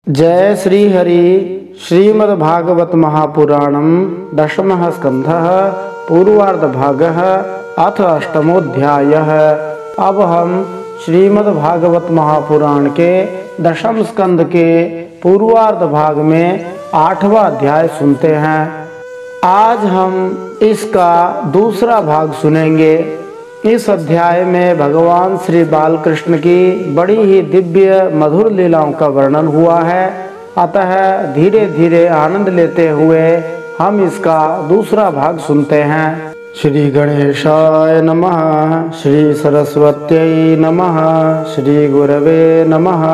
जय श्री हरि श्रीमद्भागवत महापुराणम दशमः स्कंधः पूर्वार्धभागः अथ अष्टमोऽध्यायः। अब हम श्रीमद्भागवत महापुराण के दशम स्कंद के पूर्वार्ध भाग में 8वां अध्याय सुनते हैं। आज हम इसका दूसरा भाग सुनेंगे। इस अध्याय में भगवान श्री बालकृष्ण की बड़ी ही दिव्य मधुर लीलाओं का वर्णन हुआ है। अतः धीरे धीरे आनंद लेते हुए हम इसका दूसरा भाग सुनते हैं। श्री गणेशाय नमः, श्री सरस्वत्यै नमः, श्री गुरवे नमः,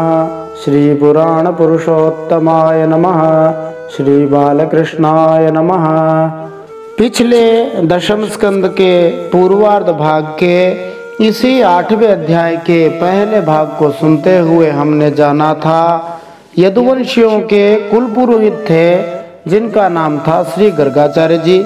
श्री पुराण पुरुषोत्तमाय नमः, श्री बालकृष्णाय नमः। पिछले दशम स्कंद के पूर्वार्ध भाग के इसी 8वें अध्याय के पहले भाग को सुनते हुए हमने जाना था यदुवंशियों के कुल पुरोहित थे जिनका नाम था श्री गर्गाचार्य जी।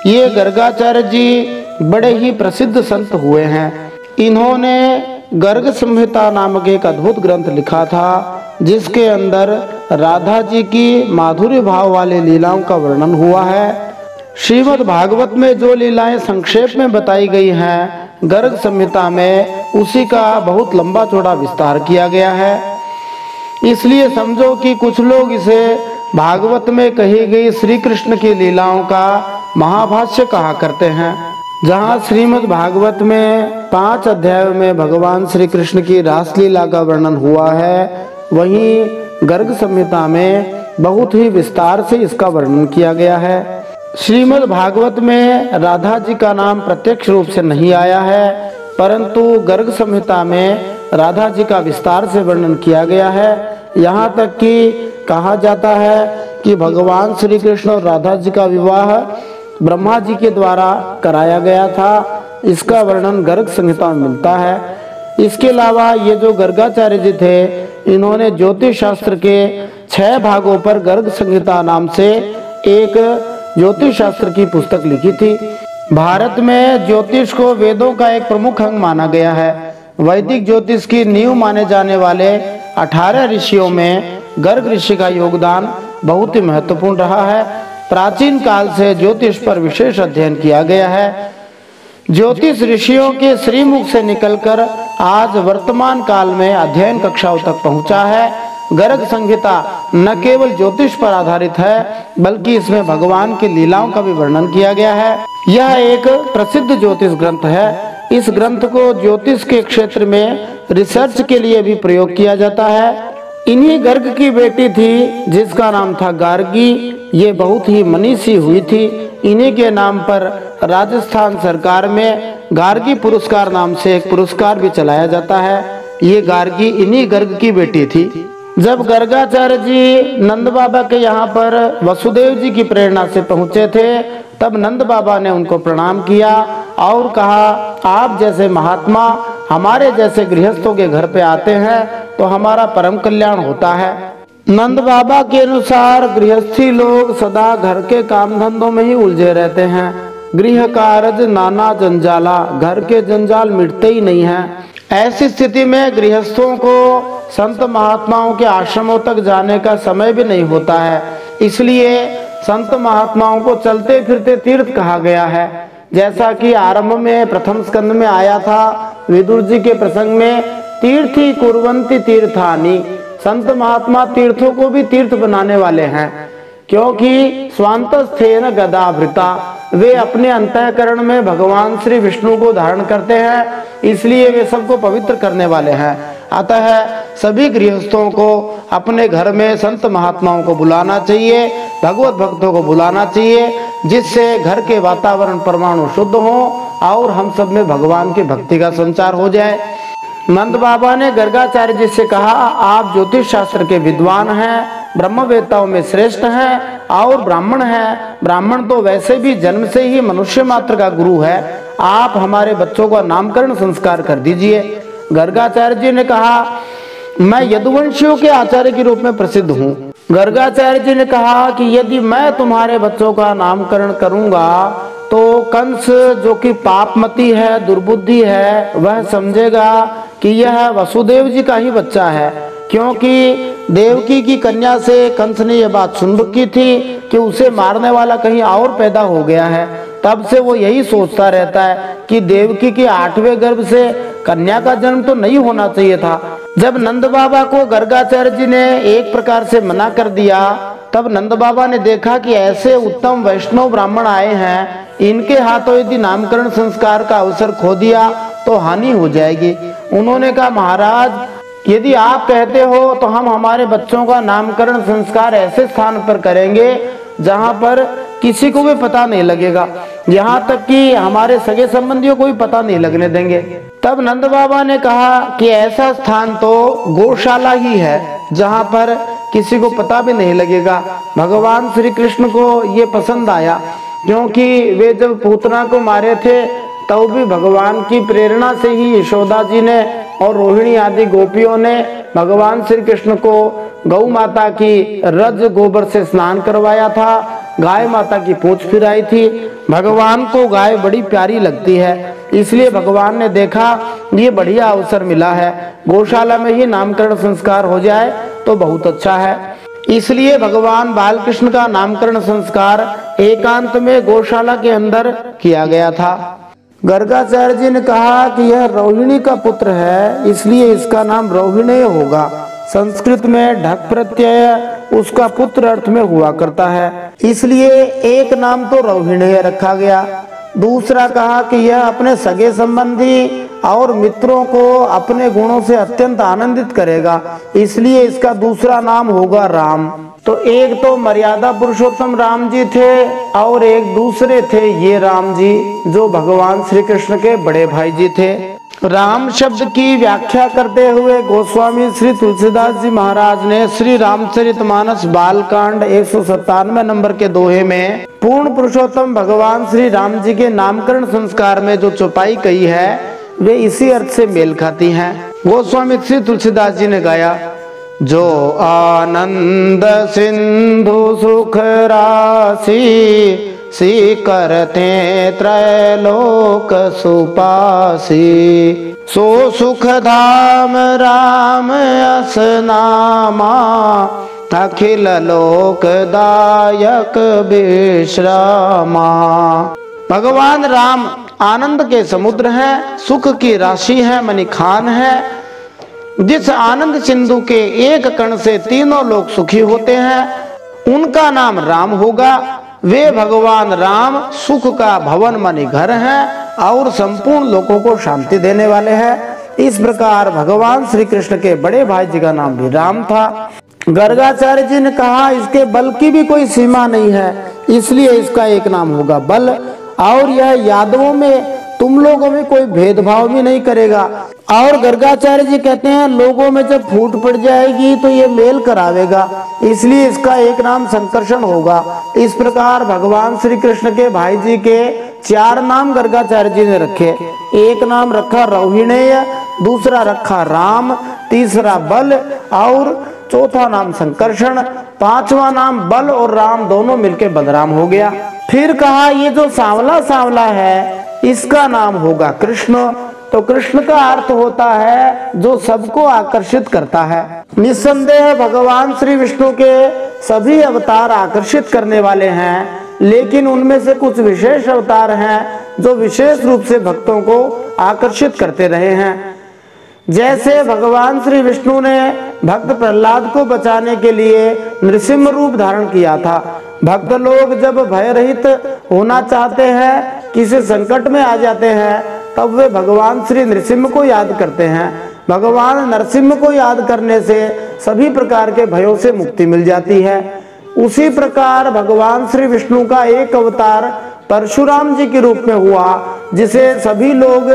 ये गर्गाचार्य जी बड़े ही प्रसिद्ध संत हुए हैं। इन्होंने गर्ग संहिता नामक एक अद्भुत ग्रंथ लिखा था जिसके अंदर राधा जी की माधुर्य भाव वाली लीलाओं का वर्णन हुआ है। श्रीमद् भागवत में जो लीलाएं संक्षेप में बताई गई हैं, गर्ग संहिता में उसी का बहुत लंबा चौड़ा विस्तार किया गया है। इसलिए समझो कि कुछ लोग इसे भागवत में कही गई श्री कृष्ण की लीलाओं का महाभाष्य कहा करते हैं। जहां श्रीमद् भागवत में 5 अध्यायों में भगवान श्री कृष्ण की रासलीला का वर्णन हुआ है, वहीं गर्ग संहिता में बहुत ही विस्तार से इसका वर्णन किया गया है। श्रीमद् भागवत में राधा जी का नाम प्रत्यक्ष रूप से नहीं आया है, परंतु गर्ग संहिता में राधा जी का विस्तार से वर्णन किया गया है। यहाँ तक कि कहा जाता है कि भगवान श्री कृष्ण और राधा जी का विवाह ब्रह्मा जी के द्वारा कराया गया था। इसका वर्णन गर्ग संहिता में मिलता है। इसके अलावा ये जो गर्गाचार्य जी थे, इन्होंने ज्योतिष शास्त्र के 6 भागों पर गर्ग संहिता नाम से एक ज्योतिष शास्त्र की पुस्तक लिखी थी। भारत में ज्योतिष को वेदों का एक प्रमुख अंग माना गया है। वैदिक ज्योतिष की नींव माने जाने वाले 18 ऋषियों में गर्ग ऋषि का योगदान बहुत ही महत्वपूर्ण रहा है। प्राचीन काल से ज्योतिष पर विशेष अध्ययन किया गया है। ज्योतिष ऋषियों के श्रीमुख से निकलकर आज वर्तमान काल में अध्ययन कक्षाओं तक पहुंचा है। गर्ग संहिता न केवल ज्योतिष पर आधारित है, बल्कि इसमें भगवान की लीलाओं का भी वर्णन किया गया है। यह एक प्रसिद्ध ज्योतिष ग्रंथ है। इस ग्रंथ को ज्योतिष के क्षेत्र में रिसर्च के लिए भी प्रयोग किया जाता है। इन्हीं गर्ग की बेटी थी जिसका नाम था गार्गी। ये बहुत ही मनीषी हुई थी। इन्हीं के नाम पर राजस्थान सरकार में गार्गी पुरस्कार नाम से एक पुरस्कार भी चलाया जाता है। ये गार्गी इन्हीं गर्ग की बेटी थी। जब गर्गाचार्य जी नंद बाबा के यहाँ पर वसुदेव जी की प्रेरणा से पहुँचे थे, तब नंद बाबा ने उनको प्रणाम किया और कहा, आप जैसे महात्मा हमारे जैसे गृहस्थों के घर पे आते हैं तो हमारा परम कल्याण होता है। नंद बाबा के अनुसार गृहस्थी लोग सदा घर के काम धंधों में ही उलझे रहते हैं। गृह कारज नाना जंजाला, घर के जंजाल मिटते ही नहीं हैं। ऐसी स्थिति में गृहस्थों को संत महात्माओं के आश्रमों तक जाने का समय भी नहीं होता है। इसलिए संत महात्माओं को चलते फिरते तीर्थ कहा गया है। जैसा कि आरंभ में प्रथम स्कंद में आया था, विदुर जी के प्रसंग में तीर्थी कुर्वन्ति तीर्थानि, संत महात्मा तीर्थों को भी तीर्थ बनाने वाले हैं, क्योंकि स्वांतस्थेन गदाभृता, वे अपने अंतःकरण में भगवान श्री विष्णु को धारण करते हैं, इसलिए वे सबको पवित्र करने वाले हैं। अतः सभी गृहस्थों को अपने घर में संत महात्माओं को बुलाना चाहिए, भगवत भक्तों को बुलाना चाहिए, जिससे घर के वातावरण परमाणु शुद्ध हो और हम सब में भगवान की भक्ति का संचार हो जाए। नंद बाबा ने गर्गाचार्य जी से कहा, आप ज्योतिष शास्त्र के विद्वान हैं, ब्रह्मवेत्ताओं में श्रेष्ठ हैं और ब्राह्मण हैं। ब्राह्मण तो वैसे भी जन्म से ही मनुष्य मात्र का गुरु है। आप हमारे बच्चों का नामकरण संस्कार कर दीजिए। गर्गाचार्य जी ने कहा, मैं यदुवंशियों के आचार्य के रूप में प्रसिद्ध हूँ। गर्गाचार्य जी ने कहा कि यदि मैं तुम्हारे बच्चों का नामकरण करूंगा तो कंस, जो कि पापमती है, दुर्बुद्धि है, वह समझेगा कि यह वसुदेव जी का ही बच्चा है, क्योंकि देवकी की कन्या से कंस ने यह बात सुन रखी थी कि उसे मारने वाला कहीं और पैदा हो गया है। तब से वो यही सोचता रहता है कि देवकी के 8वें गर्भ से कन्या का जन्म तो नहीं होना चाहिए था। जब नंद बाबा को गर्गाचार्य जी ने एक प्रकार से मना कर दिया, तब नंद बाबा ने देखा कि ऐसे उत्तम वैष्णव ब्राह्मण आए हैं, इनके हाथों यदि नामकरण संस्कार का अवसर खो दिया तो हानि हो जाएगी। उन्होंने कहा, महाराज यदि आप कहते हो तो हम हमारे बच्चों का नामकरण संस्कार ऐसे स्थान पर करेंगे जहाँ पर किसी को भी पता नहीं लगेगा, यहाँ तक कि हमारे सगे संबंधियों को भी पता नहीं लगने देंगे। तब नंद बाबा ने कहा कि ऐसा स्थान तो गौशाला ही है जहाँ पर किसी को पता भी नहीं लगेगा। भगवान श्री कृष्ण को ये पसंद आया, क्योंकि वे जब पूतना को मारे थे तब भी भगवान की प्रेरणा से ही यशोदा जी ने और रोहिणी आदि गोपियों ने भगवान श्री कृष्ण को गौ माता की रज गोबर से स्नान करवाया था, गाय माता की पूंछ फिराई थी। भगवान को गाय बड़ी प्यारी लगती है, इसलिए भगवान ने देखा ये बढ़िया अवसर मिला है, गौशाला में ही नामकरण संस्कार हो जाए तो बहुत अच्छा है। इसलिए भगवान बालकृष्ण का नामकरण संस्कार एकांत में गौशाला के अंदर किया गया था। गर्गाचार्य जी ने कहा कि यह रोहिणी का पुत्र है, इसलिए इसका नाम रोहिणेय होगा। संस्कृत में ढक प्रत्यय उसका पुत्र अर्थ में हुआ करता है, इसलिए एक नाम तो रोहिणेय रखा गया। दूसरा कहा कि यह अपने सगे संबंधी और मित्रों को अपने गुणों से अत्यंत आनंदित करेगा, इसलिए इसका दूसरा नाम होगा राम। तो एक तो मर्यादा पुरुषोत्तम राम जी थे और एक दूसरे थे ये राम जी जो भगवान श्री कृष्ण के बड़े भाई जी थे। राम शब्द की व्याख्या करते हुए गोस्वामी श्री तुलसीदास जी महाराज ने श्री रामचरितमानस बालकांड 197 नंबर के दोहे में पूर्ण पुरुषोत्तम भगवान श्री राम जी के नामकरण संस्कार में जो चौपाई कही है वे इसी अर्थ से मेल खाती हैं। गोस्वामी श्री तुलसीदास जी ने गाया, जो आनंद सिंधु सुख राशि सी करते त्रैलोक सुपासी, सो सुख धाम राम अस नामा, अखिल लोक दायक विश्रामा। भगवान राम आनंद के समुद्र हैं, सुख की राशि है, मणिखान है। जिस आनंद सिंधु के एक कण से तीनों लोग सुखी होते हैं उनका नाम राम होगा। वे भगवान राम सुख का भवन मानी घर हैं और संपूर्ण लोगों को शांति देने वाले हैं। इस प्रकार भगवान श्री कृष्ण के बड़े भाई जी का नाम भी राम था। गर्गाचार्य जी ने कहा इसके बल की भी कोई सीमा नहीं है, इसलिए इसका एक नाम होगा बल। और यह यादवों में तुम लोगों में कोई भेदभाव भी नहीं करेगा। और गर्गाचार्य जी कहते हैं लोगों में जब फूट पड़ जाएगी तो ये मेल करावेगा, इसलिए इसका एक नाम संकर्षण होगा। इस प्रकार भगवान श्री कृष्ण के भाई जी के 4 नाम गर्गाचार्य जी ने रखे। एक नाम रखा रोहिणेय, दूसरा रखा राम, तीसरा बल और चौथा नाम संकर्षण, 5वां नाम बल और राम दोनों मिलकर बलराम हो गया। फिर कहा ये जो सांवला सांवला है इसका नाम होगा कृष्ण। तो कृष्ण का अर्थ होता है जो सबको आकर्षित करता है। निस्संदेह भगवान श्री विष्णु के सभी अवतार आकर्षित करने वाले हैं, लेकिन उनमें से कुछ विशेष अवतार हैं जो विशेष रूप से भक्तों को आकर्षित करते रहे हैं। जैसे भगवान श्री विष्णु ने भक्त प्रहलाद को बचाने के लिए नृसिंह रूप धारण किया था। भक्त लोग जब भय रहित होना चाहते हैं, किसी संकट में आ जाते हैं, तब वे भगवान श्री नृसिंह को याद करते हैं। भगवान नरसिंह को याद करने से सभी प्रकार के भयों से मुक्ति मिल जाती है। उसी प्रकार भगवान श्री विष्णु का एक अवतार परशुराम जी के रूप में हुआ, जिसे सभी लोग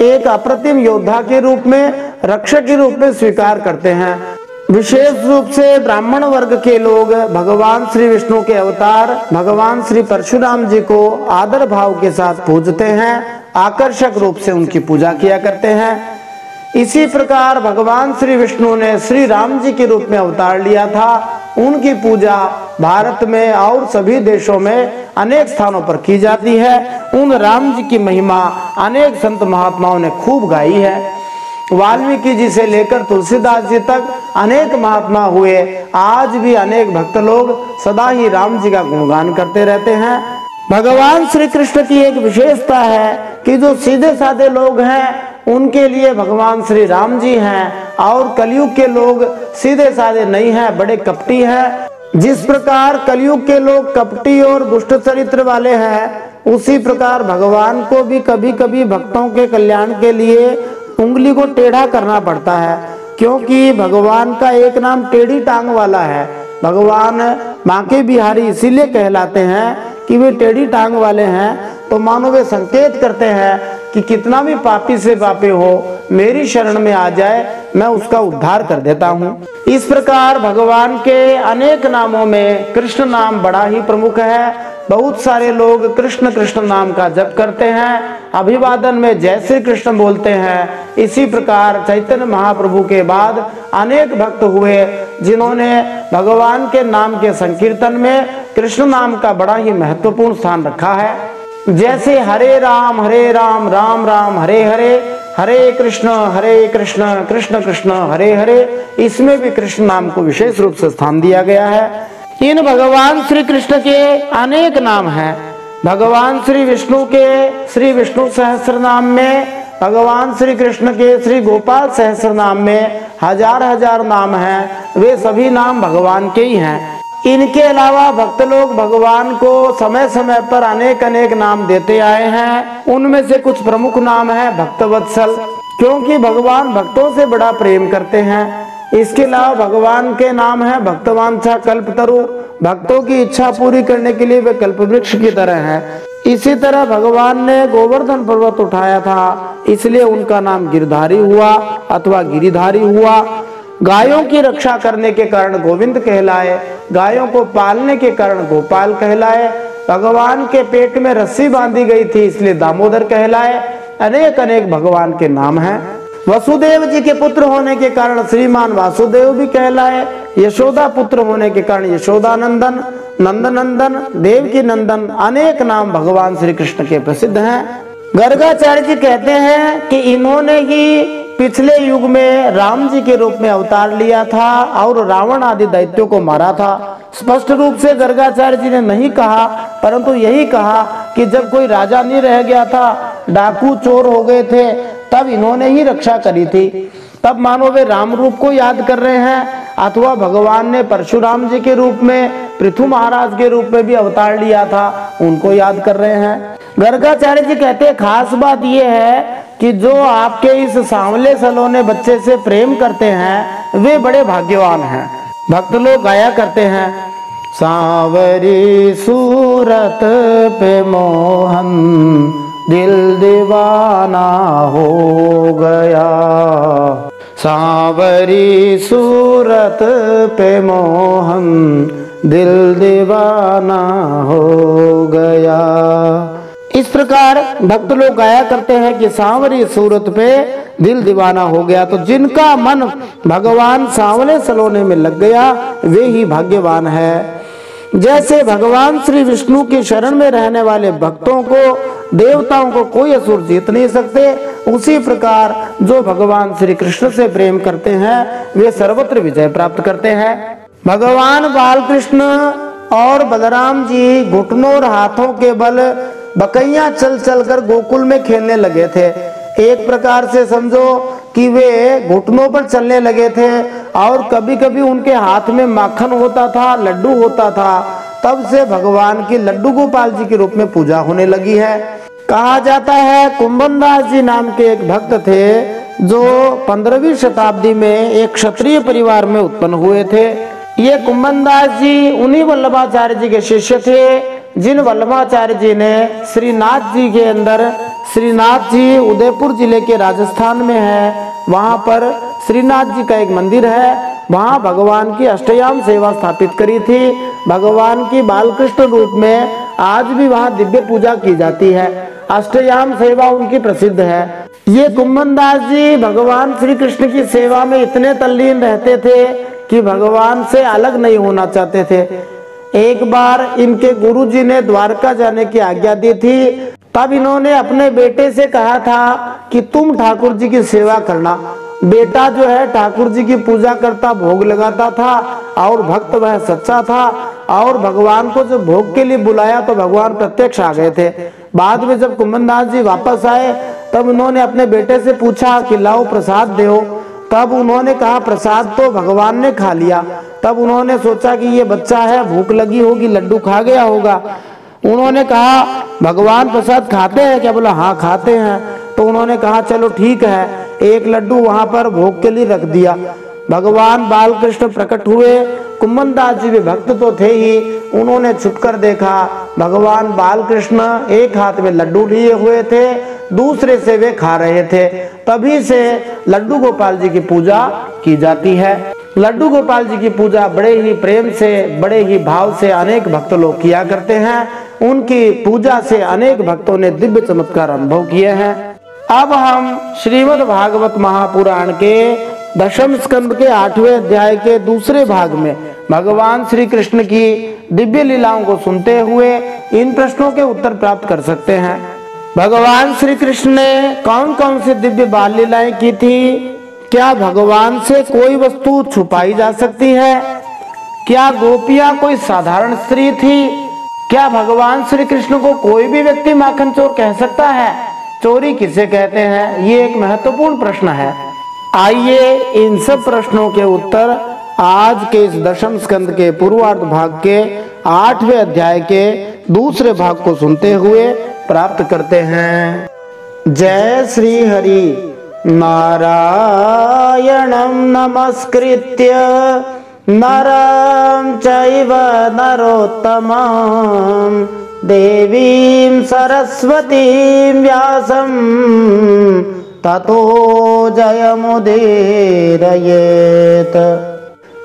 एक अप्रतिम योद्धा के रूप में, रक्षक के रूप में स्वीकार करते हैं। विशेष रूप से ब्राह्मण वर्ग के लोग भगवान श्री विष्णु के अवतार भगवान श्री परशुराम जी को आदर भाव के साथ पूजते हैं, आकर्षक रूप से उनकी पूजा किया करते हैं। इसी प्रकार भगवान श्री विष्णु ने श्री राम जी के रूप में अवतार लिया था। उनकी पूजा भारत में और सभी देशों में अनेक स्थानों पर की जाती है। उन राम जी की महिमा अनेक संत महात्माओं ने खूब गाई है। वाल्मीकि जी से लेकर तुलसीदास जी तक अनेक महात्मा हुए। आज भी अनेक भक्त लोग सदा ही राम जी का गुणगान करते रहते हैं। भगवान श्री कृष्ण की एक विशेषता है कि जो सीधे साधे लोग हैं उनके लिए भगवान श्री राम जी हैं, और कलयुग के लोग सीधे साधे नहीं हैं, बड़े कपटी हैं। जिस प्रकार कलयुग के लोग कपटी और दुष्ट चरित्र वाले हैं, उसी प्रकार भगवान को भी कभी कभी भक्तों के कल्याण के लिए उंगली को टेढ़ा करना पड़ता है, क्योंकि भगवान का एक नाम टेढ़ी टांग वाला है। भगवान बांके बिहारी इसीलिए कहलाते हैं कि वे टेढ़ी टांग वाले हैं। तो मानो वे संकेत करते हैं कि कितना भी पापी से पापी हो, मेरी शरण में आ जाए, मैं उसका उद्धार कर देता हूँ। इस प्रकार भगवान के अनेक नामों में कृष्ण नाम बड़ा ही प्रमुख है। बहुत सारे लोग कृष्ण कृष्ण नाम का जप करते हैं, अभिवादन में जय श्री कृष्ण बोलते हैं। इसी प्रकार चैतन्य महाप्रभु के बाद अनेक भक्त हुए जिन्होंने भगवान के नाम के संकीर्तन में कृष्ण नाम का बड़ा ही महत्वपूर्ण स्थान रखा है। जैसे हरे राम राम राम हरे हरे, हरे कृष्ण कृष्ण कृष्ण हरे हरे, इसमें भी कृष्ण नाम को विशेष रूप से स्थान दिया गया है। इन भगवान श्री कृष्ण के अनेक नाम हैं। भगवान श्री विष्णु के श्री विष्णु सहस्त्र नाम में, भगवान श्री कृष्ण के श्री गोपाल सहस्त्र नाम में हजार हजार नाम हैं। वे सभी नाम भगवान के ही हैं। इनके अलावा भक्त लोग भगवान को समय समय पर अनेक अनेक नाम देते आए हैं। उनमें से कुछ प्रमुख नाम है भक्तवत्सल, क्योंकि भगवान भक्तों से बड़ा प्रेम करते हैं। इसके अलावा भगवान के नाम है भक्तवांछा कल्पतरु, भक्तों की इच्छा पूरी करने के लिए वे कल्प वृक्ष की तरह हैं। इसी तरह भगवान ने गोवर्धन पर्वत उठाया था, इसलिए उनका नाम गिरधारी हुआ अथवा गिरिधारी हुआ। गायों की रक्षा करने के कारण गोविंद कहलाए, गायों को पालने के कारण गोपाल कहलाए। भगवान के पेट में रस्सी बांधी गई थी, इसलिए दामोदर कहलाए। अनेक अनेक भगवान के नाम हैं। वसुदेव जी के पुत्र होने के कारण श्रीमान वासुदेव भी कहलाए। यशोदा पुत्र होने के कारण यशोदानंदन, नंदनंदन, देवकी नंदन, अनेक नाम भगवान श्री कृष्ण के प्रसिद्ध हैं। गर्गाचार्य जी कहते हैं कि इन्होंने ही पिछले युग में राम जी के रूप में अवतार लिया था और रावण आदि दैत्यों को मारा था। स्पष्ट रूप से गर्गाचार्य जी ने नहीं कहा, परंतु यही कहा कि जब कोई राजा नहीं रह गया था, डाकू चोर हो गए थे, तब इन्होंने ही रक्षा करी थी। तब मानो वे राम रूप को याद कर रहे हैं, अथवा भगवान ने परशुराम जी के रूप में पृथु महाराज के रूप में भी अवतार लिया था, उनको याद कर रहे हैं। गर्गाचार्य जी कहते हैं खास बात यह है कि जो आपके इस सांवले सलोने बच्चे से प्रेम करते हैं वे बड़े भाग्यवान हैं। भक्त लोग गाया करते हैं, सांवरी सूरत पे मोहन दिल दीवाना हो गया, सांवरी सूरत पे मोहन दिल दीवाना हो गया। इस प्रकार भक्त लोग गाया करते हैं कि सांवरी सूरत पे दिल दीवाना हो गया। तो जिनका मन भगवान सांवले सलोने में लग गया वे ही भाग्यवान है। जैसे भगवान श्री विष्णु की शरण में रहने वाले भक्तों को, देवताओं को कोई असुर जीत नहीं सकते, उसी प्रकार जो भगवान श्री कृष्ण से प्रेम करते हैं वे सर्वत्र विजय प्राप्त करते हैं। भगवान बालकृष्ण और बलराम जी घुटनों और हाथों के बल बकैया चल चल कर गोकुल में खेलने लगे थे। एक प्रकार से समझो कि वे घुटनों पर चलने लगे थे और कभी कभी उनके हाथ में माखन होता था, लड्डू होता था। तब से भगवान की लड्डू गोपाल जी के रूप में पूजा होने लगी है। कहा जाता है कुंभनदास जी नाम के एक भक्त थे जो 15वीं शताब्दी में एक क्षत्रिय परिवार में उत्पन्न हुए थे। ये कुंभनदास जी उन्हीं वल्लभाचार्य जी के शिष्य थे जिन वल्लभाचार्य जी ने श्रीनाथ जी के अंदर, श्रीनाथ जी उदयपुर जिले के राजस्थान में है, वहां पर श्रीनाथ जी का एक मंदिर है, वहां भगवान की अष्टयाम सेवा स्थापित करी थी। भगवान की बालकृष्ण रूप में आज भी वहां दिव्य पूजा की जाती है। अष्टयाम सेवा उनकी प्रसिद्ध है। ये कुंभनदास जी भगवान श्री कृष्ण की सेवा में इतने तल्लीन रहते थे कि भगवान से अलग नहीं होना चाहते थे। एक बार इनके गुरुजी ने द्वारका जाने की आज्ञा दी थी। तब इन्होंने अपने बेटे से कहा था कि तुम ठाकुर जी की सेवा करना। बेटा जो है ठाकुर जी की पूजा करता, भोग लगाता था और भक्त वह सच्चा था, और भगवान को जब भोग के लिए बुलाया तो भगवान प्रत्यक्ष आ गए थे। बाद में जब कुंभनदास जी वापस आए तब उन्होंने अपने बेटे से पूछा कि लाओ प्रसाद दो। तब उन्होंने कहा प्रसाद तो भगवान ने खा लिया। तब उन्होंने सोचा कि ये बच्चा है, भूख लगी होगी, लड्डू खा गया होगा। उन्होंने कहा भगवान प्रसाद खाते हैं क्या? बोला हाँ खाते हैं। तो उन्होंने कहा चलो ठीक है, एक लड्डू वहां पर भोग के लिए रख दिया। भगवान बालकृष्ण प्रकट हुए। कुंभनदास जी भी भक्त तो थे ही, उन्होंने छुपकर देखा भगवान बालकृष्ण एक हाथ में लड्डू लिए हुए थे, दूसरे से वे खा रहे थे। तभी से लड्डू गोपाल जी की पूजा की जाती है। लड्डू गोपाल जी की पूजा बड़े ही प्रेम से, बड़े ही भाव से अनेक भक्त लोग किया करते हैं। उनकी पूजा से अनेक भक्तों ने दिव्य चमत्कार अनुभव किए हैं। अब हम श्रीमद् भागवत महापुराण के दशम स्कंद के 8वें अध्याय के दूसरे भाग में भगवान श्री कृष्ण की दिव्य लीलाओं को सुनते हुए इन प्रश्नों के उत्तर प्राप्त कर सकते हैं। भगवान श्री कृष्ण ने कौन कौन सी दिव्य बाल लीलाएं की थी? क्या भगवान से कोई वस्तु छुपाई जा सकती है? क्या गोपियां कोई साधारण स्त्री थी? क्या भगवान श्री कृष्ण को कोई भी व्यक्ति माखन चोर कह सकता है? चोरी किसे कहते हैं? ये एक महत्वपूर्ण प्रश्न है। आइए इन सब प्रश्नों के उत्तर आज के इस दशम स्कंद के पूर्वार्ध भाग के 8वें अध्याय के दूसरे भाग को सुनते हुए प्राप्त करते हैं। जय श्री हरि। नारायणं नमस्कृत्य नरं चैव नरोत्तमं देवीं सरस्वतीं व्यासं ततो जयमुदीरयेत्।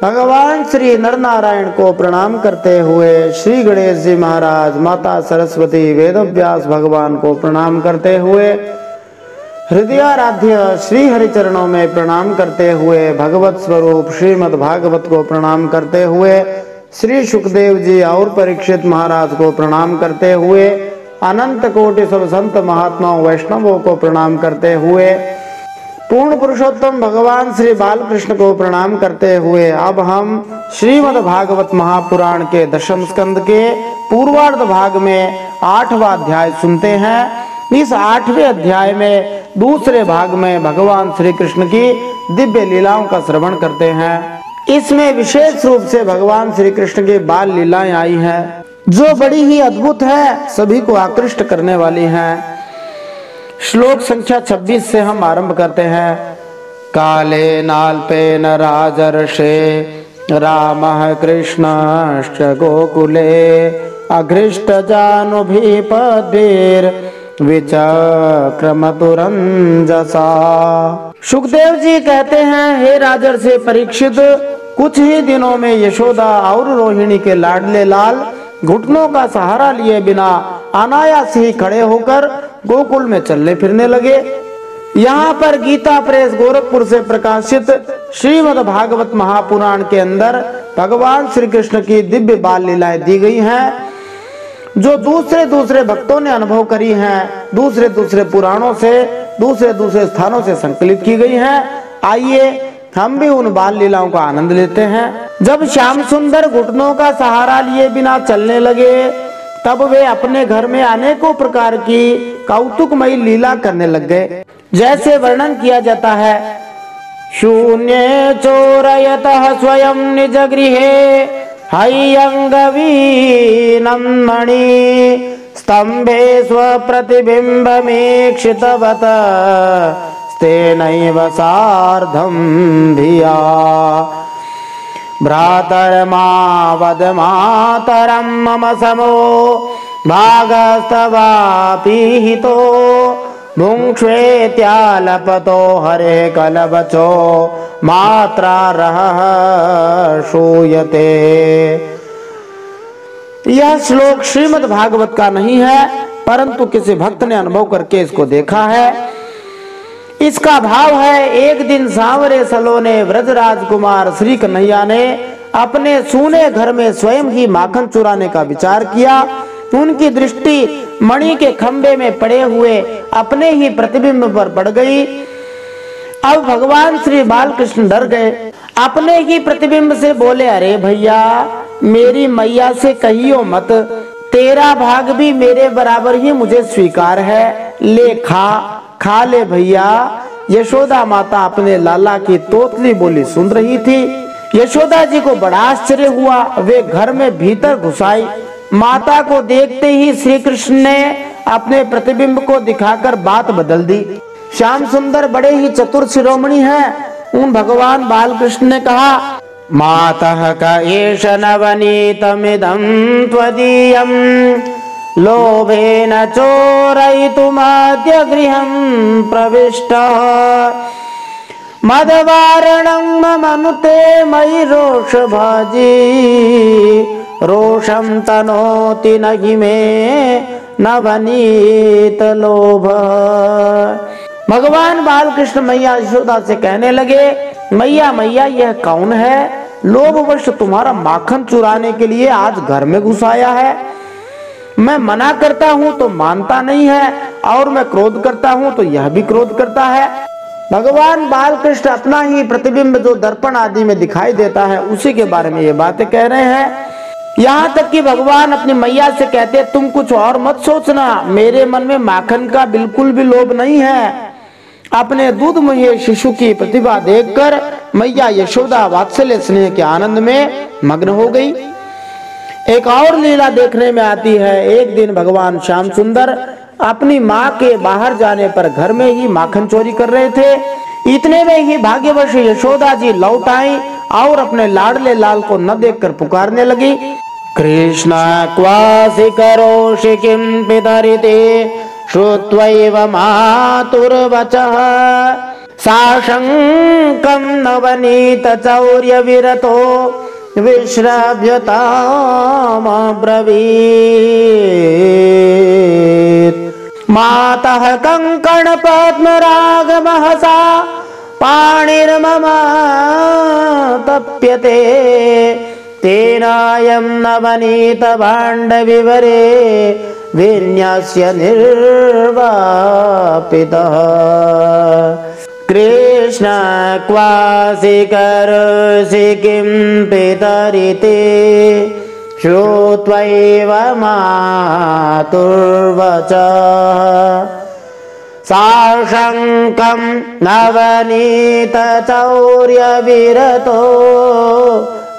भगवान श्री नर नारायण को प्रणाम करते हुए श्री गणेश जी महाराज, माता सरस्वती, वेदव्यास भगवान को प्रणाम करते हुए, हृदयाराध्य श्री हरि चरणों में प्रणाम करते हुए, भगवत स्वरूप श्रीमद् भागवत को प्रणाम करते हुए, श्री सुखदेव जी और परीक्षित महाराज को प्रणाम करते हुए, अनंत कोटि सब संत महात्माओं वैष्णवों को प्रणाम करते हुए, पूर्ण पुरुषोत्तम भगवान श्री बालकृष्ण को प्रणाम करते हुए अब हम श्रीमद् भागवत महापुराण के दशम स्कंद के पूर्वार्ध भाग में 8वां अध्याय सुनते हैं। इस 8वें अध्याय में दूसरे भाग में भगवान श्री कृष्ण की दिव्य लीलाओं का श्रवण करते हैं। इसमें विशेष रूप से भगवान श्री कृष्ण की बाल लीलाएं आई हैं, जो बड़ी ही अद्भुत है, सभी को आकृष्ट करने वाली हैं। श्लोक संख्या 26 से हम आरंभ करते हैं। काले नाल्पेन राजर्षे रामः कृष्णश्च गोकुले अघृष्ट जानुभीपद्भिर् विचक्रमतुरंजसा। सुखदेव जी कहते हैं, हे राजर्षि परीक्षित, कुछ ही दिनों में यशोदा और रोहिणी के लाडले लाल घुटनों का सहारा लिए बिना अनायास ही खड़े होकर गोकुल में चलने फिरने लगे। यहाँ पर गीता प्रेस गोरखपुर से प्रकाशित श्रीमद् भागवत महापुराण के अंदर भगवान श्री कृष्ण की दिव्य बाल लीलाएं दी गई हैं, जो दूसरे दूसरे भक्तों ने अनुभव करी हैं, दूसरे दूसरे पुराणों से, दूसरे दूसरे स्थानों से संकलित की गई हैं। आइए हम भी उन बाल लीलाओं का आनंद लेते हैं। जब श्याम सुंदर घुटनों का सहारा लिए बिना चलने लगे, तब वे अपने घर में अनेकों प्रकार की कौतुकमयी लीला करने लग गए। जैसे वर्णन किया जाता है, शून्ये चोरयतः स्वयं निज गृहे हय्यंगवीनं मणि स्तंभे स्वप्रतिबिंबमीक्षितवत स्तेनैव सार्धं धिया भ्रातर्मावदमातरं मम समो भागस्तवापीहितो भुङ्क्ष्वेत्यालपतो हरे कलवचो मात्रारः श्रूयते। यह श्लोक श्रीमद् भागवत का नहीं है, परंतु किसी भक्त ने अनुभव करके इसको देखा है। इसका भाव है, एक दिन सांवरे सलोने व्रजराज कुमार श्री कन्हैया ने अपने सूने घर में स्वयं ही माखन चुराने का विचार किया। उनकी दृष्टि मणि के खंभे में पड़े हुए अपने ही प्रतिबिंब पर पड़ गई। अब भगवान श्री बालकृष्ण डर गए, अपने ही प्रतिबिंब से बोले, अरे भैया मेरी मैया से कहियो मत, तेरा भाग भी मेरे बराबर ही मुझे स्वीकार है, ले खा ले भैया। यशोदा माता अपने लाला की तोतली बोली सुन रही थी। यशोदा जी को बड़ा आश्चर्य हुआ, वे घर में भीतर घुस आई। माता को देखते ही श्री कृष्ण ने अपने प्रतिबिंब को दिखाकर बात बदल दी। श्याम सुंदर बड़े ही चतुर शिरोमणि हैं। उन भगवान बालकृष्ण ने कहा, मातः का एष नवनीतमिदं त्वदीयं लोभेन चोरयितुमाद्य गृहं प्रविष्टः मदवारणं ममनुते मयि रोषभाजी रोषं तनोति नहि मे नवनीत लोभ। भगवान बालकृष्ण मैया यशोदा से कहने लगे, मैया मैया यह कौन है, लोभवश तुम्हारा माखन चुराने के लिए आज घर में घुस आया है। मैं मना करता हूँ तो मानता नहीं है, और मैं क्रोध करता हूँ तो यह भी क्रोध करता है। भगवान बालकृष्ण अपना ही प्रतिबिंब जो दर्पण आदि में दिखाई देता है उसी के बारे में ये बातें कह रहे हैं। यहाँ तक कि भगवान अपनी मैया से कहते, तुम कुछ और मत सोचना, मेरे मन में माखन का बिल्कुल भी लोभ नहीं है। अपने दूध मुहे शिशु की प्रतिभा देखकर मैया यशोदा वात्सल्य स्नेह के आनंद में मग्न हो गई। एक और लीला देखने में आती है। एक दिन भगवान श्याम सुंदर अपनी माँ के बाहर जाने पर घर में ही माखन चोरी कर रहे थे। इतने में ही भाग्यवश यशोदा जी लौट आई और अपने लाडले लाल को न देखकर पुकारने लगी, कृष्ण क्वासि करोषि किं पितरिते श्रुत्वैव मातुर्वचः साशंकं नवनीत चौर्य विरतो विश्राव्यतामब्रवीत् मातः कंकण पद्मराग महसा पाणिर्मम तप्यते तेनायं नवनीत भाण्डविवरे विन्यास्य निर्वापितः कृष्ण क्वासि करोषि किं पितरिते श्रुत्वैव मातुर्वचः साशंकं नवनीत चौर्य विरतो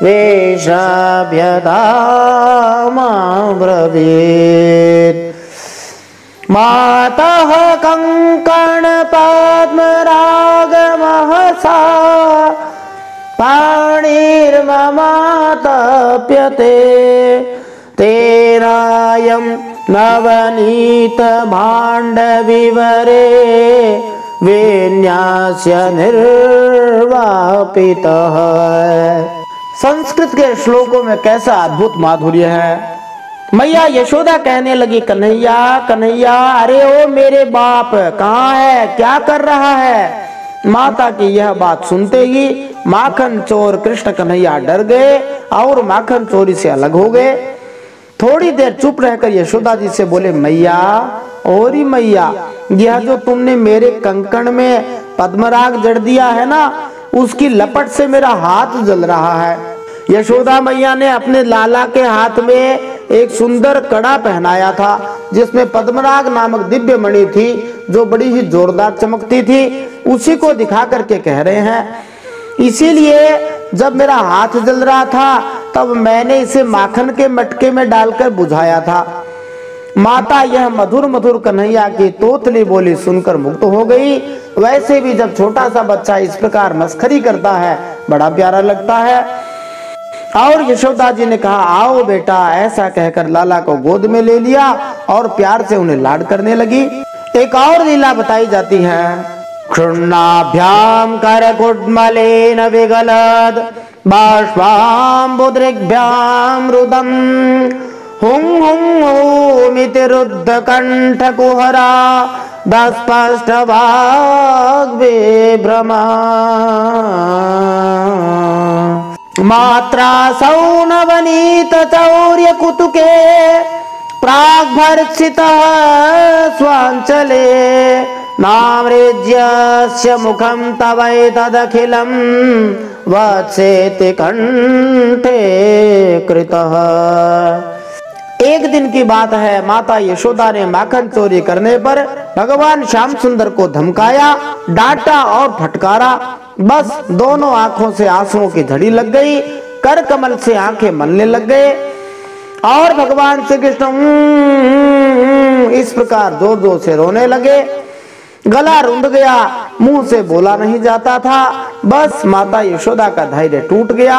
वेश्राभ्यतामब्रवीत् मातः कंकण पद्मराग महसा पाणिर्मम तप्यते तेनायं नवनीत भाण्डविवरे विन्यास्य निर्वापितः। संस्कृत के श्लोकों में कैसा अद्भुत माधुर्य है। मैया यशोदा कहने लगी, कन्हैया कन्हैया, अरे ओ मेरे बाप कहाँ है, क्या कर रहा है। माता की यह बात सुनते ही माखन चोर कृष्ण कन्हैया डर गए और माखन चोरी से अलग हो गए। थोड़ी देर चुप रहकर यशोदा जी से बोले, मैया ओरी मैया, यह जो तुमने मेरे कंकण में पद्मराग जड़ दिया है ना, उसकी लपट से मेरा हाथ जल रहा है। यशोदा मैया ने अपने लाला के हाथ में एक सुंदर कड़ा पहनाया था जिसमें पद्मराग नामक दिव्य मणि थी जो बड़ी ही जोरदार चमकती थी। उसी को दिखा करके कह रहे हैं, इसीलिए जब मेरा हाथ जल रहा था तब मैंने इसे माखन के मटके में डालकर बुझाया था। माता यह मधुर मधुर कन्हैया की तोतली बोली सुनकर मुक्त हो गई। वैसे भी जब छोटा सा बच्चा इस प्रकार मस्खरी करता है बड़ा प्यारा लगता है। और यशोदा जी ने कहा, आओ बेटा, ऐसा कहकर लाला को गोद में ले लिया और प्यार से उन्हें लाड करने लगी। एक और लीला बताई जाती है। क्षुण्णाभ्याम करकुड्मलेन विगलद बाष्पाम्बुदृग्भ्याम रुदम हुं हुं ओमिति रुद्ध कंठ कुहरा दस्पष्ट वाग्विभ्रमा मात्रा सौनवनीत चौर्य कुतुके प्राग्भर्त्सितः स्वाञ्चले नाम्रेज्यस्य मुखं तवैतदखिलं वत्सेति कंठे कृतः। एक दिन की बात है, माता यशोदा ने माखन चोरी करने पर भगवान श्याम सुंदर को धमकाया, डांटा और फटकारा। बस दोनों आंखों से आंसुओं की झड़ी लग गई, कर कमल से आंखें मलने लग गए और भगवान श्री कृष्ण इस प्रकार जोर जोर से रोने लगे। गला रुंध गया, मुंह से बोला नहीं जाता था। बस माता यशोदा का धैर्य टूट गया।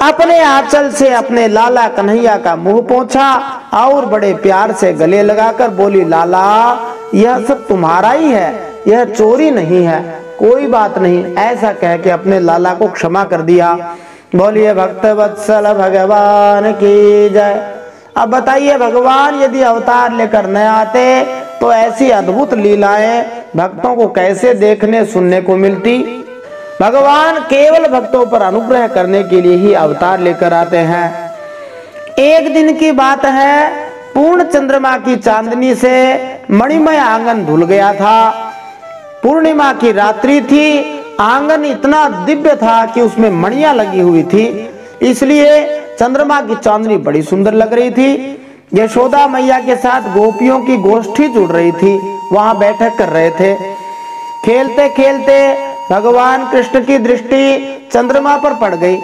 अपने आंचल से अपने लाला कन्हैया का मुंह पोंछा और बड़े प्यार से गले लगाकर बोली, लाला यह सब तुम्हारा ही है, यह चोरी नहीं है, कोई बात नहीं। ऐसा कह के अपने लाला को क्षमा कर दिया। बोलिए भक्त वत्सल भगवान की जय। अब बताइए, भगवान यदि अवतार लेकर न आते तो ऐसी अद्भुत लीलाएं भक्तों को कैसे देखने सुनने को मिलती। भगवान केवल भक्तों पर अनुग्रह करने के लिए ही अवतार लेकर आते हैं। एक दिन की बात है, पूर्ण चंद्रमा की चांदनी से मणिमय आंगन धुल गया था। पूर्णिमा की रात्रि थी, आंगन इतना दिव्य था कि उसमें मणियां लगी हुई थी, इसलिए चंद्रमा की चांदनी बड़ी सुंदर लग रही थी। यशोदा मैया के साथ गोपियों की गोष्ठी जुड़ रही थी, वहां बैठक कर रहे थे। खेलते खेलते भगवान कृष्ण की दृष्टि चंद्रमा पर पड़ गई।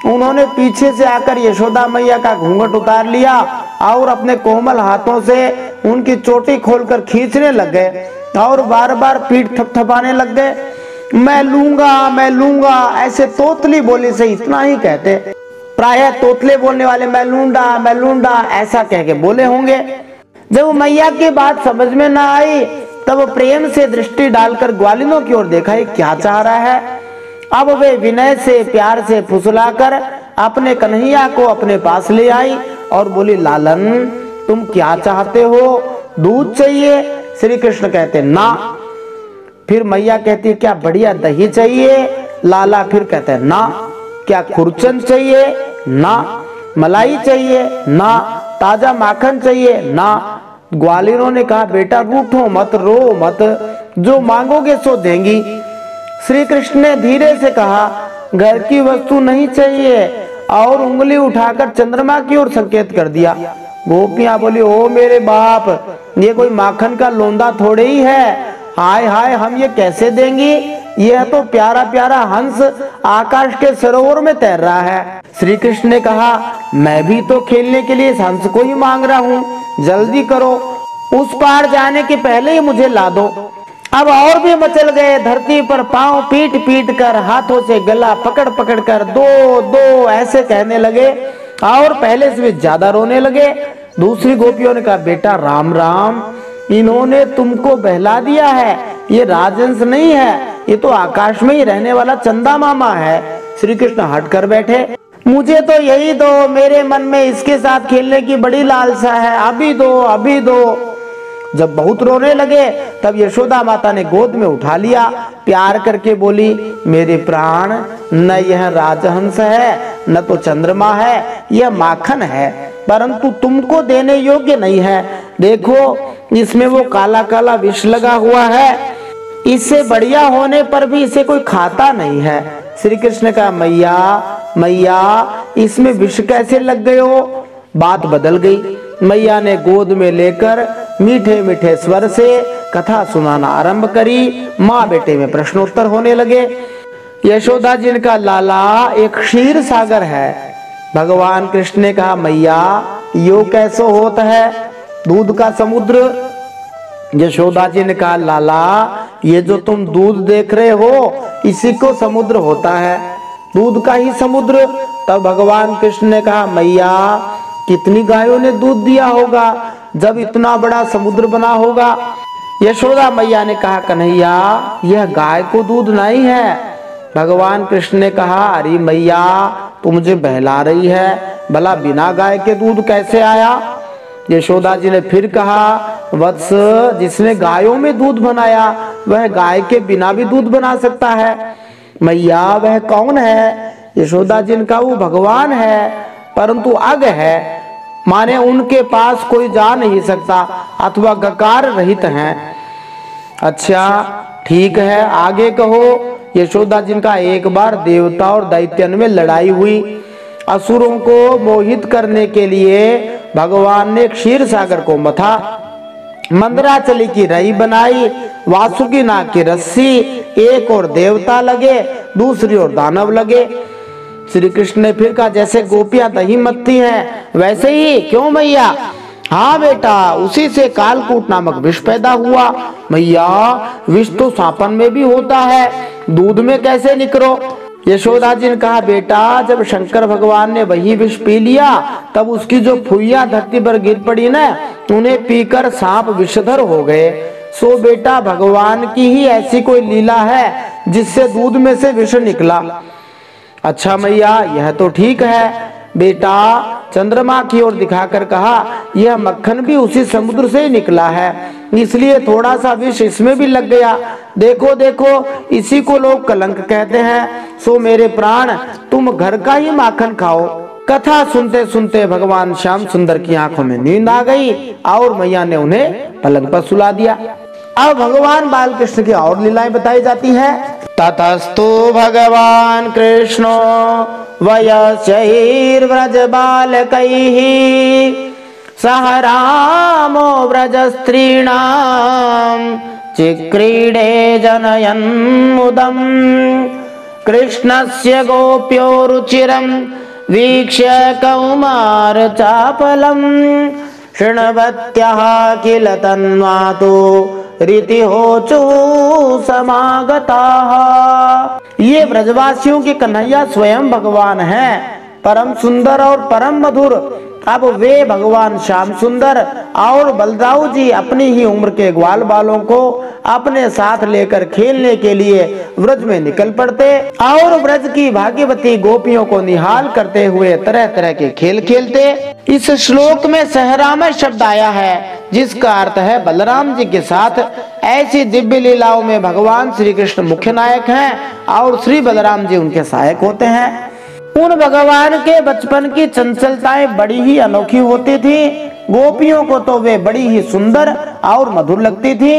उन्होंने पीछे से आकर यशोदा मैया का घूंघट उतार लिया और अपने कोमल हाथों से उनकी चोटी खोलकर खींचने लग गए और बार बार पीठ थपथपाने लग गए। मैं लूंगा, ऐसे तोतली बोली से इतना ही कहते। प्रायः तोतले बोलने वाले मैं लूंडा ऐसा कह के बोले होंगे। जब मैया की बात समझ में ना आई तब प्रेम से दृष्टि डालकर ग्वालिनों की ओर देखा, क्या चाह रहा है। अब वे विनय से प्यार से फुसलाकर अपने कन्हैया को अपने पास ले आई और बोली, लालन तुम क्या चाहते हो, दूध चाहिए? श्री कृष्ण कहते ना। फिर मैया कहती, क्या बढ़िया दही चाहिए? लाला फिर कहते ना। क्या खुरचन चाहिए? ना। मलाई चाहिए? ना। ताजा माखन चाहिए? ना। ग्वालिनों ने कहा, बेटा रूठो मत, रो मत, जो मांगोगे सो देंगी। श्री कृष्ण ने धीरे से कहा, घर की वस्तु नहीं चाहिए, और उंगली उठाकर चंद्रमा की ओर संकेत कर दिया। गोपियां बोली, ओ मेरे बाप, ये कोई माखन का लोंदा थोड़े ही है, हाय हाय हम ये कैसे देंगी, यह तो प्यारा प्यारा हंस आकाश के सरोवर में तैर रहा है। श्री कृष्ण ने कहा, मैं भी तो खेलने के लिए इस हंस को ही मांग रहा हूँ, जल्दी करो, उस पार जाने के पहले ही मुझे ला दो। अब और भी मचल गए, धरती पर पांव पीट पीट कर, हाथों से गला पकड़ पकड़ कर दो दो ऐसे कहने लगे और पहले से भी ज्यादा रोने लगे। दूसरी गोपियों ने कहा, बेटा राम राम, इन्होंने तुमको बहला दिया है, ये राजहंस नहीं है, ये तो आकाश में ही रहने वाला चंदा मामा है। श्री कृष्ण हट कर बैठे, मुझे तो यही दो, मेरे मन में इसके साथ खेलने की बड़ी लालसा है, अभी दो अभी दो। जब बहुत रोने लगे तब यशोदा माता ने गोद में उठा लिया, प्यार करके बोली, मेरे प्राण, न यह राजहंस है न तो चंद्रमा है, यह माखन है, परंतु तुमको देने योग्य नहीं है। देखो इसमें वो काला काला विष लगा हुआ है, इससे बढ़िया होने पर भी इसे कोई खाता नहीं है। श्री कृष्ण का, मैया इसमें विष कैसे लग गए हो? बात बदल गई। मैया ने गोद में लेकर मीठे मीठे स्वर से कथा सुनाना आरंभ करी। माँ बेटे में प्रश्नोत्तर होने लगे। यशोदा जिनका लाला एक क्षीर सागर है। भगवान कृष्ण ने कहा, मैया यो कैसे होता है, दूध का समुद्र? यशोदा जी ने कहा, लाला ये जो तुम दूध देख रहे हो इसी को समुद्र होता है, दूध का ही समुद्र। तब भगवान कृष्ण ने कहा, मैया कितनी गायों ने दूध दिया होगा जब इतना बड़ा समुद्र बना होगा? यशोदा मैया ने कहा, कन्हैया यह गाय को दूध नहीं है। भगवान कृष्ण ने कहा, अरे मैया तू मुझे बहला रही है, भला बिना गाय के दूध कैसे आया? यशोदा जी ने फिर कहा, वत्स जिसने गायों में दूध बनाया वह गाय के बिना भी दूध बना सकता है। मैया वह कौन है? यशोदा जी ने कहा, वो भगवान है, परंतु अग है, माने उनके पास कोई जा नहीं सकता अथवा गकार रहित हैं। अच्छा ठीक है, आगे कहो। यशोदा जिनका एक बार देवता और दैत्यन में लड़ाई हुई, असुरों को मोहित करने के लिए भगवान ने क्षीर सागर को मथा, मंदराचली की रई बनाई, वासुकी नाग की रस्सी, एक और देवता लगे, दूसरी ओर दानव लगे। श्री कृष्ण ने फिर कहा, जैसे गोपियां दही मथती हैं वैसे ही। क्यों मैया? हाँ बेटा, उसी से कालकूट नामक विष पैदा हुआ। मैया विष तो सांपन में भी होता है, दूध में कैसे निकरो? यशोदा जी ने कहा, बेटा जब शंकर भगवान ने वही विष पी लिया तब उसकी जो फुइया धरती पर गिर पड़ी ना, उन्हें पीकर सांप विषधर हो गए। सो बेटा भगवान की ही ऐसी कोई लीला है जिससे दूध में से विष निकला। अच्छा मैया, यह तो ठीक है। बेटा चंद्रमा की ओर दिखाकर कहा, यह मक्खन भी उसी समुद्र से ही निकला है, इसलिए थोड़ा सा विष इसमें भी लग गया। देखो देखो, इसी को लोग कलंक कहते हैं। सो मेरे प्राण, तुम घर का ही माखन खाओ। कथा सुनते सुनते भगवान श्याम सुंदर की आंखों में नींद आ गई और मैया ने उन्हें पलंग पर सुला दिया। अब भगवान बाल कृष्ण की और लीलाएं बताई जाती हैं। ततस्तु भगवान कृष्णो वयस्यैर्व्रज बालकैः सह रामो व्रजस्त्रीणां चिक्रीडे जनयन् मुदम् कृष्णस्य गोप्यो रुचिरं वीक्ष्य कौमार चापलम् शृण्वत्यः किल तन्मातो रीति होचु समागताः। ये ब्रजवासियों के कन्हैया स्वयं भगवान हैं, परम सुंदर और परम मधुर। अब वे भगवान श्याम सुंदर और बलदाऊ जी अपनी ही उम्र के ग्वाल बालों को अपने साथ लेकर खेलने के लिए व्रज में निकल पड़ते और व्रज की भाग्यवती गोपियों को निहाल करते हुए तरह तरह के खेल खेलते। इस श्लोक में सहराम शब्द आया है, जिसका अर्थ है बलराम जी के साथ। ऐसी दिव्य लीलाओं में भगवान श्री कृष्ण मुख्य नायक हैं और श्री बलराम जी उनके सहायक होते हैं। उन भगवान के बचपन की चंचलताएं बड़ी ही अनोखी होती थी। गोपियों को तो वे बड़ी ही सुंदर और मधुर लगती थी।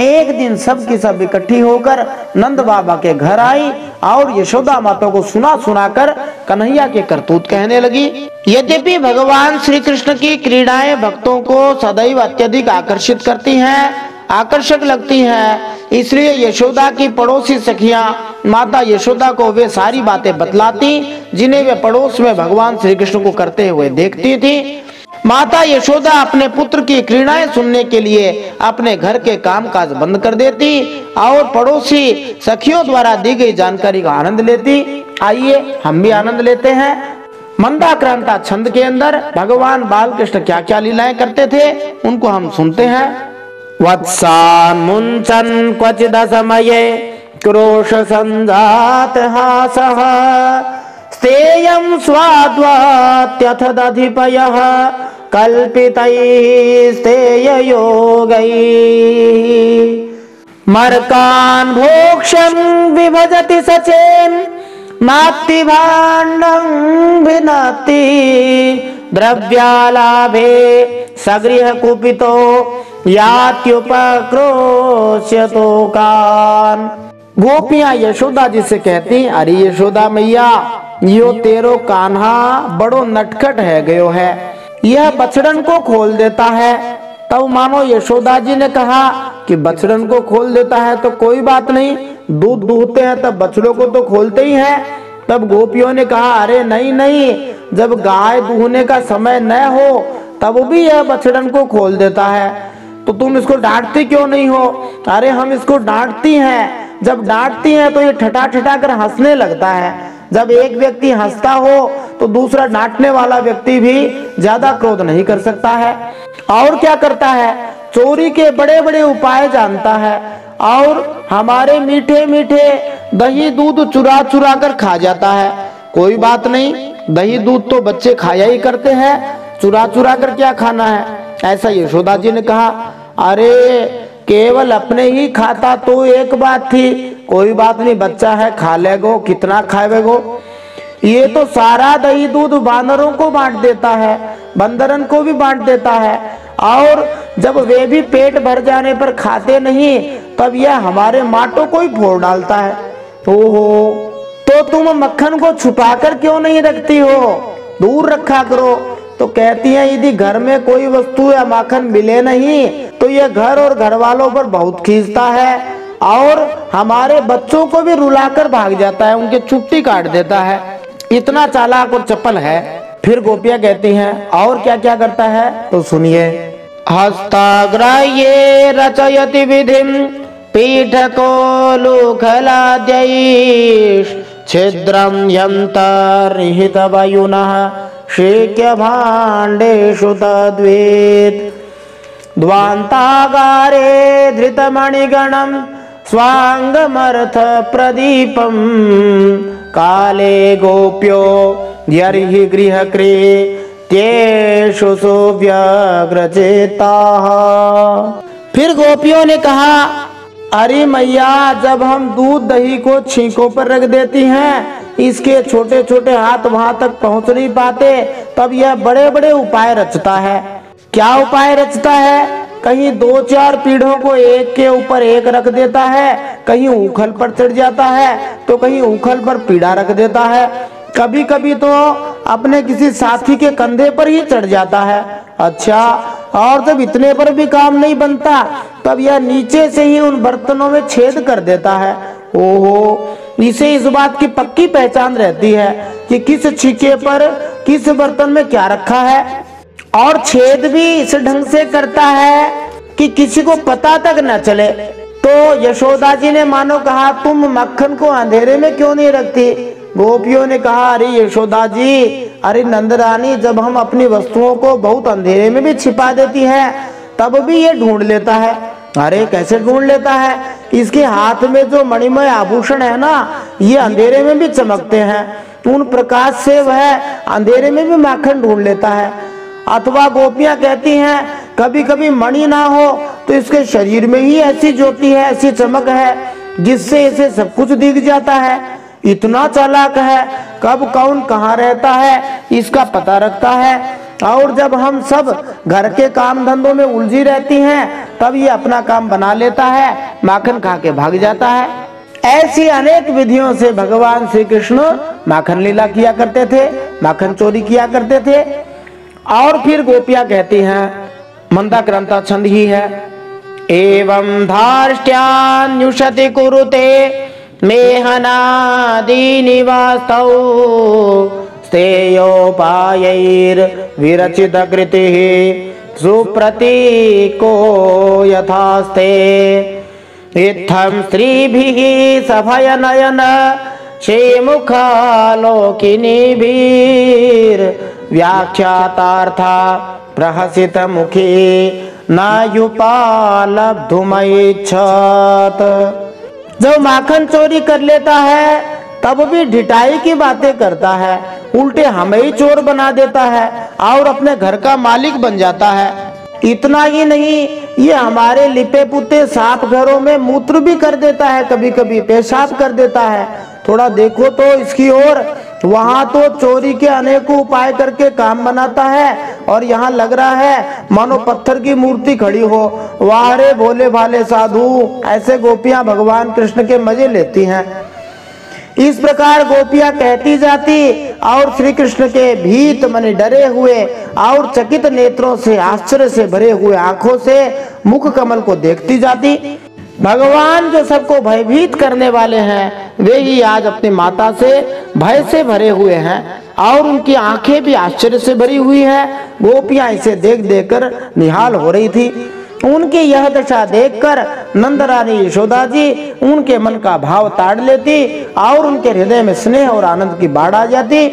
एक दिन सब की सब इकट्ठी होकर नंद बाबा के घर आई और यशोदा माता को सुना सुनाकर कन्हैया के करतूत कहने लगी। यद्यपि भगवान श्री कृष्ण की क्रीड़ाएं भक्तों को सदैव अत्यधिक आकर्षित करती हैं, आकर्षक लगती हैं, इसलिए यशोदा की पड़ोसी सखियां माता यशोदा को वे सारी बातें बतलाती जिन्हें वे पड़ोस में भगवान श्री कृष्ण को करते हुए देखती थी। माता यशोदा अपने पुत्र की क्रीड़ाएं सुनने के लिए अपने घर के कामकाज बंद कर देती और पड़ोसी सखियों द्वारा दी गई जानकारी का आनंद लेती। आइए हम भी आनंद लेते हैं। मंदाक्रांता छंद के अंदर भगवान बाल कृष्ण क्या क्या लीलाएं करते थे उनको हम सुनते हैं। वत्सान मुंचन क्वचिद समये क्रोश संजात हासः स्तेयं स्वाद्वात्यथ दधिपयः कल्पितैः स्तेययोगैः मर्कान् भोक्ष्यं विभजति सचेन् नात्ति भाण्डं भिन्नति द्रव्यालाभे सगृह कुपितो यात्युपक्रोश्यतो कान्। गोपियां यशोदा जी से कहती, अरे यशोदा मैया, यो तेरो कान्हा बड़ो नटखट है गयो है, यह बछड़न को खोल देता है। तब मानो यशोदा जी ने कहा कि बछड़न को खोल देता है तो कोई बात नहीं, दूध दूहते हैं तब बछड़ों को तो खोलते ही हैं। तब गोपियों ने कहा, अरे नहीं नहीं, जब गाय दूहने का समय न हो तब भी यह बछड़न को खोल देता है, तो तुम इसको डांटती क्यों नहीं हो? अरे हम इसको डांटती हैं, जब डांटती हैं तो ये ठटा ठटा कर हंसने लगता है। जब एक व्यक्ति हंसता हो तो दूसरा डांटने वाला व्यक्ति भी ज्यादा क्रोध नहीं कर सकता है। और क्या करता है, चोरी के बड़े बड़े उपाय जानता है और हमारे मीठे मीठे दही दूध चुरा चुरा कर खा जाता है। कोई बात नहीं, दही दूध तो बच्चे खाया ही करते हैं, चुरा चुरा कर क्या खाना है? ऐसा यशोदा जी ने कहा। अरे केवल अपने ही खाता तो एक बात थी, कोई बात नहीं, बच्चा है खा लेगो, कितना खाएगो। ये तो सारा दही दूध बानरों को बांट देता है, बंदरन को भी बांट देता है, और जब वे भी पेट भर जाने पर खाते नहीं तब यह हमारे माटों को ही फोड़ डालता है। ओहो, तो तुम मक्खन को छुपाकर क्यों नहीं रखती हो, दूर रखा करो। तो कहती हैं यदि घर में कोई वस्तु या माखन मिले नहीं तो यह घर और घर वालों पर बहुत खींचता है और हमारे बच्चों को भी रुलाकर भाग जाता है, उनके चुप्पी काट देता है, इतना चालाक और चपल है। फिर गोपियां कहती हैं और क्या क्या करता है, तो सुनिए। हस्ताग्राह्ये रचयति विधिं पीठको लुखलाद्यैष छिद्रं यन्तर्हित वायुनः शेक्य भाण्डेषु तद्वेत् द्वान्तागारे धृतमणिगणं स्वाङ्गमर्थ प्रदीपं काले गोप्यो यर्हि गृहकृत्येषु सुव्यग्रचेताः। फिर गोपियों ने कहा, अरे मैया, जब हम दूध दही को छींकों पर रख देती हैं, इसके छोटे छोटे हाथ वहां तक पहुंच नहीं पाते, तब यह बड़े बड़े उपाय रचता है। क्या उपाय रचता है? कहीं 2-4 पीढ़ों को एक के ऊपर एक रख देता है, कहीं उखल पर चढ़ जाता है तो कहीं उखल पर पीढ़ा रख देता है, कभी कभी तो अपने किसी साथी के कंधे पर ही चढ़ जाता है। अच्छा, और जब इतने पर भी काम नहीं बनता तब यह नीचे से ही उन बर्तनों में छेद कर देता है। ओहो, इसे इस बात की पक्की पहचान रहती है कि किस छीके पर किस बर्तन में क्या रखा है, और छेद भी इस ढंग से करता है कि किसी को पता तक न चले। तो यशोदा जी ने मानो कहा, तुम मक्खन को अंधेरे में क्यों नहीं रखती? गोपियों ने कहा, अरे यशोदा जी, अरे नंदरानी, जब हम अपनी वस्तुओं को बहुत अंधेरे में भी छिपा देती हैं तब भी ये ढूंढ लेता है। अरे कैसे ढूंढ लेता है? इसके हाथ में जो मणिमय आभूषण है ना, ये अंधेरे में भी चमकते हैं, उन प्रकाश से वह अंधेरे में भी माखन ढूंढ लेता है। अथवा गोपियां कहती हैं, कभी कभी मणि ना हो तो इसके शरीर में ही ऐसी ज्योति है, ऐसी चमक है जिससे इसे सब कुछ दिख जाता है। इतना चालाक है, कब कौन कहाँ रहता है इसका पता रखता है। और जब हम सब घर के काम धंधों में उलझी रहती हैं तब ये अपना काम बना लेता है, माखन खा के भाग जाता है। ऐसी अनेक विधियों से भगवान श्री कृष्ण माखन लीला किया करते थे, माखन चोरी किया करते थे। और फिर गोपियां कहती हैं, मंदाक्रांता छंद ही है, एवं धार्ष्ट्यान्युषति कुरुते मेहनादि निवास्तौ स्थेयोपायैर्विरचित कृतिः सुप्रतीको यथास्ते इत्थं स्त्रीभिः सभयनयन शेमुखालोकिनीभिर्व्याख्यातार्था प्रहसित मुखे नायुपालब्धुमैच्छत्। जब माखन चोरी कर लेता है तब भी ढिठाई की बातें करता है, उल्टे हमें ही चोर बना देता है और अपने घर का मालिक बन जाता है। इतना ही नहीं, ये हमारे लिपे पुते साफ घरों में मूत्र भी कर देता है, कभी कभी पेशाब कर देता है। थोड़ा देखो तो इसकी ओर, वहाँ तो चोरी के अनेकों उपाय करके काम बनाता है और यहाँ लग रहा है मानो पत्थर की मूर्ति खड़ी हो। वाह रे भोले भाले साधु, ऐसे गोपियां भगवान कृष्ण के मजे लेती हैं। इस प्रकार गोपियां कहती जाती और श्री कृष्ण के भीत मन डरे हुए और चकित नेत्रों से, आश्चर्य से भरे हुए आंखों से मुख कमल को देखती जाती। भगवान जो सबको भयभीत करने वाले हैं वे ही आज अपनी माता से भय से भरे हुए हैं और उनकी आंखें भी आश्चर्य से भरी हुई है। गोपियां इसे देख देख कर निहाल हो रही थी। उनकी यह दशा देखकर नंदरानी यशोदा जी उनके मन का भाव ताड़ लेती और उनके हृदय में स्नेह और आनंद की बाढ़ आ जाती।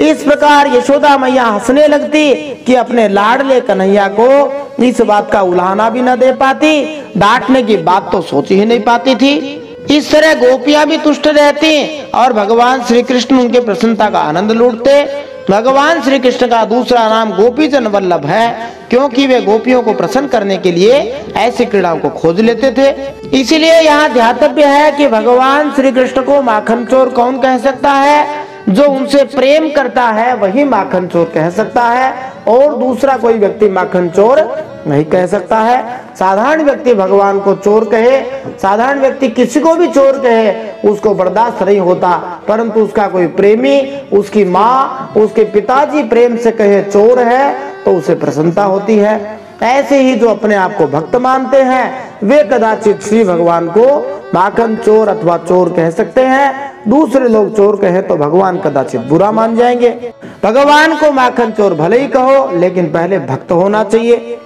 इस प्रकार यशोदा मैया हंसने लगती कि अपने लाडले कन्हैया को इस बात का उलाहना भी न दे पाती, डांटने की बात तो सोच ही नहीं पाती थी। इस तरह गोपियां भी तुष्ट रहती और भगवान श्री कृष्ण उनके प्रसन्नता का आनंद लूटते। भगवान श्री कृष्ण का दूसरा नाम गोपीजन वल्लभ है, क्योंकि वे गोपियों को प्रसन्न करने के लिए ऐसी क्रीड़ाओं को खोज लेते थे। इसीलिए यहाँ ध्यातव्य है कि भगवान श्री कृष्ण को माखन चोर कौन कह सकता है? जो उनसे प्रेम करता है वही माखन चोर कह सकता है, और दूसरा कोई व्यक्ति माखन चोर नहीं कह सकता है। साधारण व्यक्ति भगवान को चोर कहे, साधारण व्यक्ति किसी को भी चोर कहे उसको बर्दाश्त नहीं होता, परंतु उसका कोई प्रेमी, उसकी माँ, उसके पिताजी प्रेम से कहे चोर है तो उसे प्रसन्नता होती है। ऐसे ही जो अपने आप को भक्त मानते हैं वे कदाचित श्री भगवान को माखन चोर अथवा चोर कह सकते हैं। दूसरे लोग चोर कहे तो भगवान कदाचित बुरा मान जाएंगे। भगवान को माखन चोर भले ही कहो, लेकिन पहले भक्त होना चाहिए।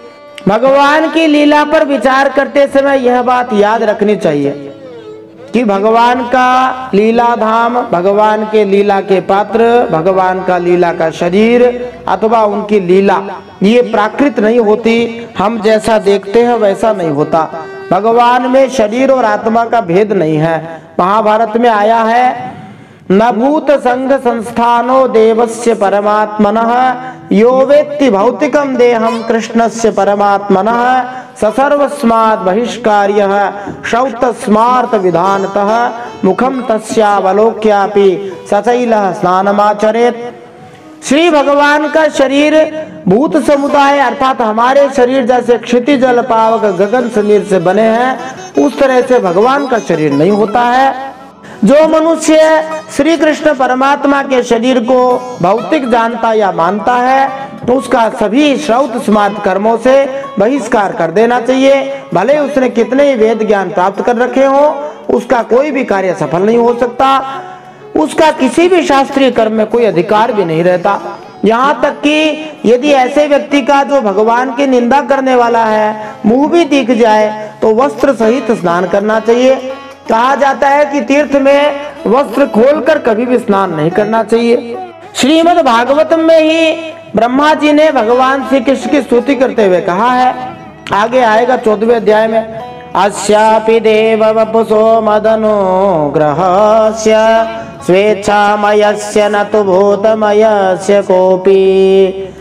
भगवान की लीला पर विचार करते समय यह बात याद रखनी चाहिए कि भगवान का लीला धाम, भगवान के लीला के पात्र, भगवान का लीला का शरीर अथवा उनकी लीला ये प्राकृत नहीं होती। हम जैसा देखते हैं वैसा नहीं होता। भगवान में शरीर और आत्मा का भेद नहीं है। महाभारत में आया है, न भूत संघ संस्थानो देवस्य परमात्मनः यो वेत्ति भौतिकम देहम कृष्णस्य परमात्मनः ससर्वस्मात् बहिष्कार्यः श्रौतस्मार्थ विधानतः मुखम तस्यावलोक्यापि सचैलः स्नानमाचरेत्। श्री भगवान का शरीर भूत समुदाय अर्थात हमारे शरीर जैसे क्षितिज जल पावक गगन समीर से बने हैं, उस तरह से भगवान का शरीर नहीं होता है। जो मनुष्य श्री कृष्ण परमात्मा के शरीर को भौतिक जानता या मानता है तो उसका सभी श्रौत स्मार्त कर्मों से बहिष्कार कर देना चाहिए। भले उसने कितने ही वेद ज्ञान प्राप्त कर रखे हो, उसका कोई भी कार्य सफल नहीं हो सकता। उसका किसी भी शास्त्रीय कर्म में कोई अधिकार भी नहीं रहता। यहाँ तक कि यदि ऐसे व्यक्ति का जो भगवान की निंदा करने वाला है मुंह भी दिख जाए तो वस्त्र सहित स्नान करना चाहिए। कहा जाता है कि तीर्थ में वस्त्र खोलकर कभी भी स्नान नहीं करना चाहिए। श्रीमद् भागवतम में ही ब्रह्मा जी ने भगवान श्री कृष्ण की स्तुति करते हुए कहा है, आगे आएगा 14वें अध्याय में, अस्यापि देव वपुसो मदनुग्रहस्य स्वेच्छामयस्य न तु भूतमयस्य कोपि।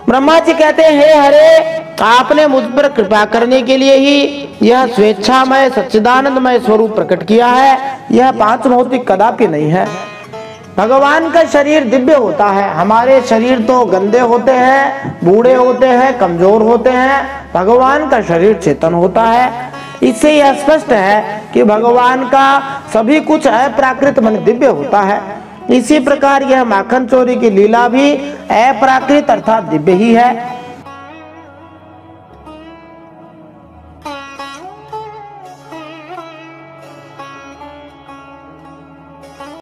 ब्रह्मा जी कहते हैं, हे हरे, आपने मुझ पर कृपा करने के लिए ही यह स्वेच्छामय सच्चिदानंदमय स्वरूप प्रकट किया है। यह पांच भौतिक कदापि नहीं है। भगवान का शरीर दिव्य होता है। हमारे शरीर तो गंदे होते हैं, बूढ़े होते हैं, कमजोर होते हैं। भगवान का शरीर चेतन होता है। इससे यह स्पष्ट है कि भगवान का सभी कुछ अप्राकृत मन दिव्य होता है। इसी प्रकार यह माखन चोरी की लीला भी अप्राकृत अर्थात दिव्य ही है।